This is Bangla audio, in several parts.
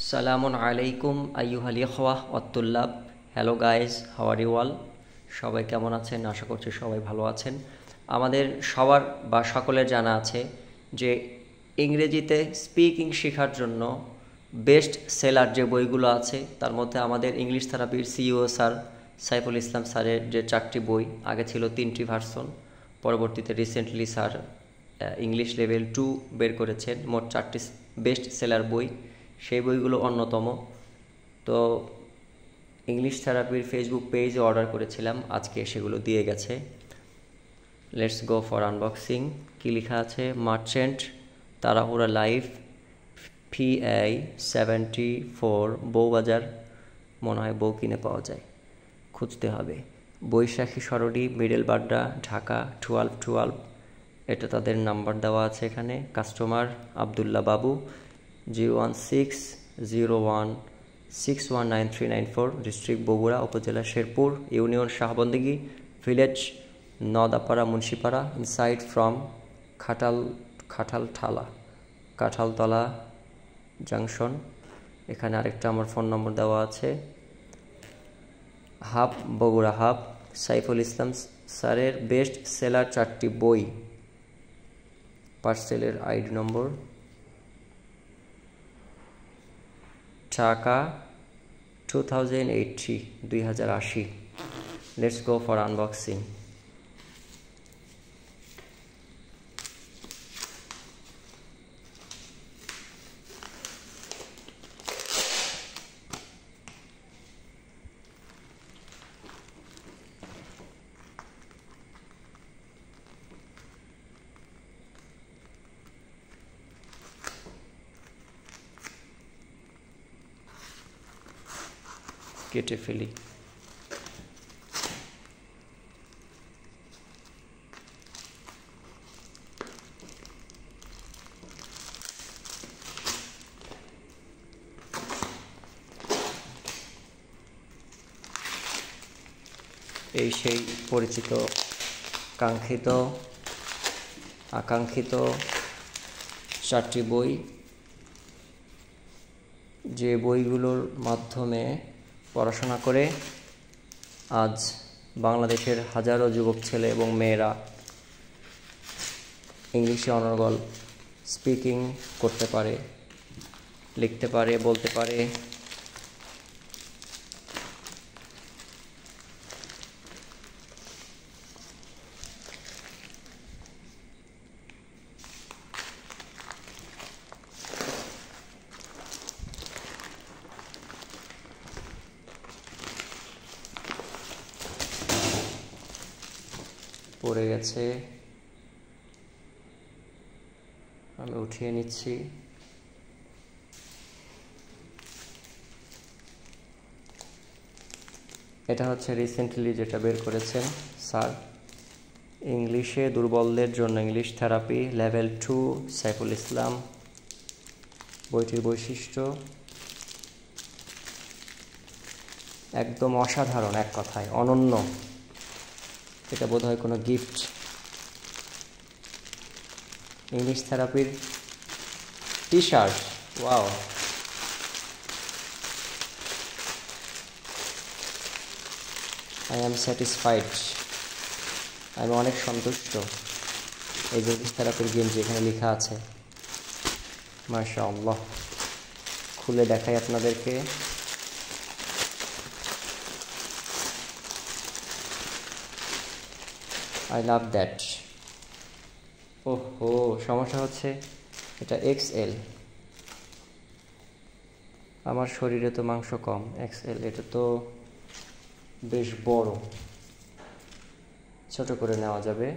সালামুন আলাইকুম আইয়ুহাল ইখওয়াহ ওয়াত তুল্লাব। Hello guys, how are you all? সবাই কেমন আছেন? আশা করছি সবাই ভালো আছেন। আমাদের সবার বা সকলের জানা আছে যে ইংরেজিতে স্পিকিং শেখার জন্য বেস্ট সেলার যে বইগুলো আছে তার মধ্যে আমাদের ইংলিশ থেরাপির সিইও স্যার সাইফুল ইসলাম স্যারের যে 4টি বই, আগে ছিল 3টি ভার্সন, পরবর্তীতে রিসেন্টলি স্যার ইংলিশ লেভেল 2 বের করেছেন, মোট 4টি বেস্ট সেলার বই। সেই বইগুলো অন্যতম। তো ইংলিশ থেরাপির ফেসবুক পেজে অর্ডার করেছিলাম, আজকে সেগুলো দিয়ে গেছে। Let's go for unboxing. কি লেখা আছে? মার্চেন্ট তাড়াহুড়া লাইফ PA-74 বউবাজার, মনে হয় বউ কিনে পাওয়া যায়, খুঁজতে হবে। বৈশাখী সরণি, মিডল বাড্ডা, ঢাকা 1212। এটা তাদের নাম্বার দেওয়া আছে এখানে। কাস্টমার আবদুল্লাহ বাবু, 01601619394, ডিস্ট্রিক্ট বগুড়া, উপজেলা Sherpur, union Shahbandegi, village Nodapara, Munshipara, inside from Kanthaltala junction. এখানে আরেকটা আমার ফোন নম্বর দেওয়া আছে। Hub, Bogura hub. সাইফুল ইসলাম স্যারের বেস্ট সেলার 4টি বই, পার্সেলের আইডি নম্বর, টাকা 2080। Let's go for unboxing. কেটে ফেলি। এই সেই পরিচিত, কাঙ্ক্ষিত, আকাঙ্ক্ষিত 4টি বই, যে বইগুলোর মাধ্যমে পড়াশোনা করে আজ বাংলাদেশের হাজারো যুবক ছেলে এবং মেয়েরা ইংলিশে অনর্গল স্পিকিং করতে পারে, লিখতে পারে, বলতে পারে। পড়ে গেছে, আমি উঠিয়ে নিচ্ছি। এটা হচ্ছে রিসেন্টলি যেটা বের করেছেন স্যার, ইংলিশে দুর্বলদের জন্য English therapy level 2, Saiful Islam. বইটির বৈশিষ্ট্য একদম অসাধারণ, এক কথায় অনন্য। এটা বোধহয় কোনো গিফট। ইংলিশ থেরাপির T shirt, wow! I am satisfied, আমি অনেক সন্তুষ্ট। এই যে ইংলিশ থেরাপির গেঞ্জি, এখানে লেখা আছে মাশাআল্লাহ। খুলে দেখাই আপনাদেরকে। I love that. ওহো, সমস্যা হচ্ছে এটা XL, আমার শরীরে তো মাংস কম। XL, এটা তো বেশ বড়, ছোট করে নেওয়া যাবে।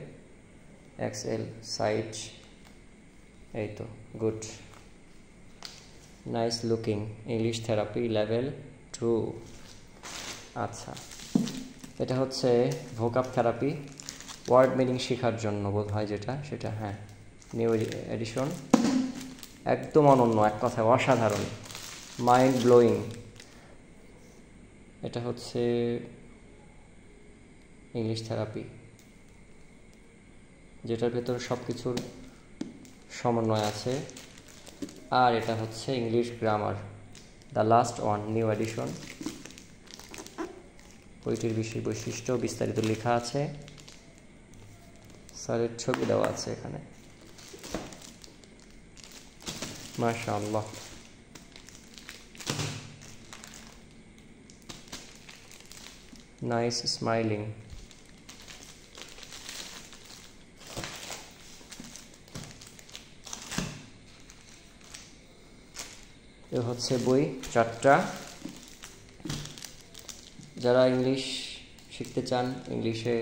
XL সাইজ, এই তো, good, nice looking. English therapy level 2। আচ্ছা, এটা হচ্ছে ভোকাব থেরাপি, ওয়ার্ড মিনিং শেখার জন্য বোধ হয় যেটা, সেটা। হ্যাঁ, নিউ এডিশন, একদম অনন্য, এক কথায় অসাধারণ, মাইন্ড ব্লোয়িং। এটা হচ্ছে ইংলিশ থেরাপি, যেটার ভেতর সব কিছুর সমন্বয় আছে। আর এটা হচ্ছে English grammar, the last one, new addition. বইটির বিশেষ বৈশিষ্ট্য বিস্তারিত লেখা আছে, স্যারের ছবি দেওয়া আছে এখানে। মাশাআল্লাহ। Nice smiling. এ হচ্ছে বই 4টা। যারা ইংলিশ শিখতে চান, ইংলিশে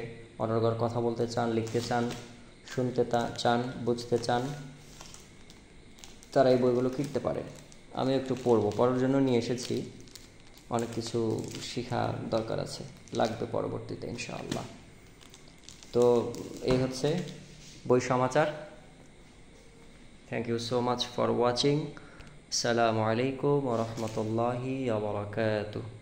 অনর্গল কথা বলতে চান, লিখতে চান, শুনতে চান, বুঝতে চান, তারা এই বইগুলো কিনতে পারে। আমি একটু পড়ার জন্য নিয়ে এসেছি। অনেক কিছু শেখা দরকার আছে, লাগবে পরবর্তীতে ইনশাআল্লাহ। তো এই হচ্ছে বই সমাচার। Thank you so much for watching. আসসালামু আলাইকুম ওয়া রাহমাতুল্লাহি ওয়া বারাকাতুহু।